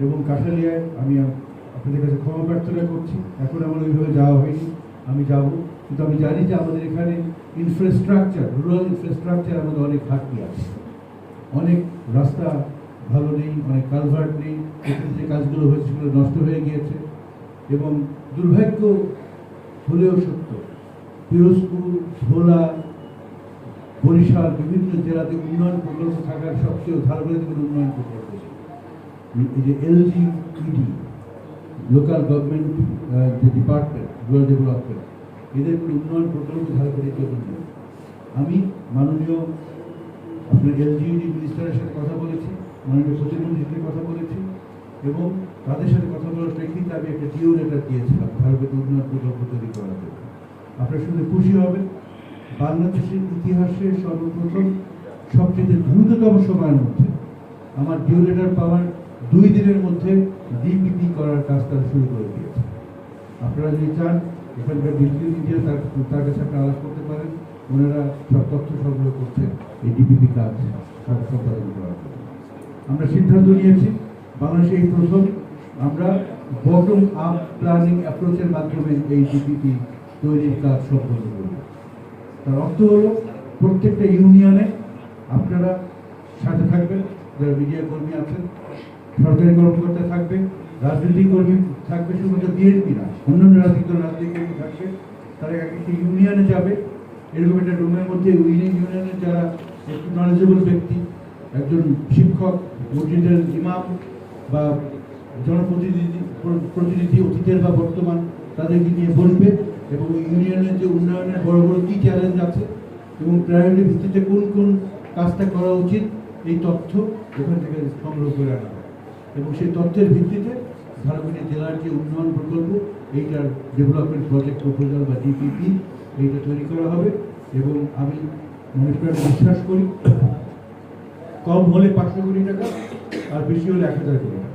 এবং কাঠালিয়ায় আমি আপনাদের কাছে ক্ষমা প্রার্থনা করছি। এখন আমার ওইভাবে যাওয়া হয়নি, আমি যাব, কিন্তু আমি জানি যে আমাদের এখানে ইনফ্রাস্ট্রাকচার, রুরাল ইনফ্রাস্ট্রাকচার আমাদের অনেক ঘাটতি আছে, অনেক রাস্তা ভালো নেই, অনেক কালভার্ট নেই, এখানে যে কাজগুলো হয়েছে সেগুলো নষ্ট হয়ে গিয়েছে। এবং দুর্ভাগ্য হলেও সত্য, পিরোজপুর, ভোলা, বরিশাল বিভিন্ন জেলাতে উন্নয়ন প্রকল্প থাকার সত্ত্বেও ঝাড়খণ্ডে কোনো উন্নয়ন প্রকল্প নেই। এই যে LGED, লোকাল গভর্নমেন্ট যে ডিপার্টমেন্ট রুরাল ডেভেলপমেন্ট, এদের কোনো উন্নয়ন প্রকল্প ঝাড়খণ্ডের জন্য নেই। আমি মাননীয় আপনার LGED মিনিস্টারের সাথে কথা বলেছি, মাননীয় প্রতিমন্ত্রীর সাথে কথা বলেছি, এবং তাদের সাথে কথা বলার প্রেক্ষিতে আমি একটা ডিও লেটার দিয়েছিলাম ঝাড়খণ্ডে উন্নয়ন প্রকল্প তৈরি করার জন্য। আপনার শুনে খুশি হবেন, বাংলাদেশের ইতিহাসে সর্বপ্রথম সবচেয়ে দ্রুততম সময়ের মধ্যে আমার ডিও লেটার পাওয়ার 2 দিনের মধ্যে DPP করার কাজ তারা শুরু করে দিয়েছে। আপনারা যদি চান এখানকার ডিজিটাল মিডিয়া তার কাছে আপনারা আলাপ করতে পারেন, ওনারা সব তথ্য সংগ্রহ করছে এই DPP কাজ সম্পাদন করার জন্য। আমরা সিদ্ধান্ত নিয়েছি বাংলাদেশে এই প্রথম আমরা বটম আপ প্ল্যানিং অ্যাপ্রোচের মাধ্যমে এই DPP তৈরির কাজ সম্পন্ন করব। তার অর্থ হলো প্রত্যেকটা ইউনিয়নে আপনারা সাথে থাকবেন, যারা মিডিয়া কর্মী আছেন, সরকারি কর্মকর্তা থাকবে, রাজনৈতিক কর্মী থাকবে, শুধুমাত্র বিএনপি না, অন্যান্য রাজনৈতিক কর্মী থাকবে। তারা একটা ইউনিয়নে যাবে, এরকম একটা রুমের মধ্যে ইউনিয়নের যারা একটু নলেজেবল ব্যক্তি, একজন শিক্ষক, মসজিদের ইমাম বা জনপ্রতিনিধি অতীতের বা বর্তমান, তাদেরকে নিয়ে বসবে এবং ইউনিয়নের যে উন্নয়নের বড় বড় কী চ্যালেঞ্জ আছে এবং প্রায়োরিটি ভিত্তিতে কোন কোন কাজটা করা উচিত, এই তথ্য ওখান থেকে সংগ্রহ করে আনা হয় এবং সেই তথ্যের ভিত্তিতে ঝাড়খণ্ডের জেলার যে উন্নয়ন প্রকল্প, এইটার ডেভেলপমেন্ট প্রজেক্ট প্রপোজাল বা DPP এইটা তৈরি করা হবে। এবং আমি মনে করে বিশ্বাস করি কম হলে 500 কোটি টাকা আর বেশি হলে 1000 কোটি টাকা।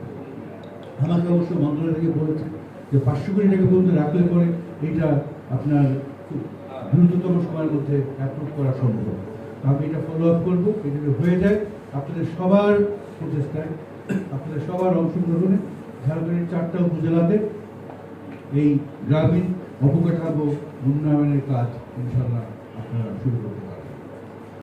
আমাকে অবশ্য মন্ত্রণালয় থেকে বলেছে যে 500 কোটি টাকা পর্যন্ত রাখলে পরে এটা আপনার খুব দ্রুততম সময়ের মধ্যে অ্যাপ্রুভ করা সম্ভব। আমি এটা ফলো আপ করবো, এটা হয়ে যায় আপনাদের সবার প্রচেষ্টায়, আপনাদের সবার অংশগ্রহণে ঝাড়খণ্ডের 4টা উপজেলাতে এই গ্রামীণ অবকাঠামো উন্নয়নের কাজ ইনশাল্লাহ আপনারা শুরু করতে পারেন।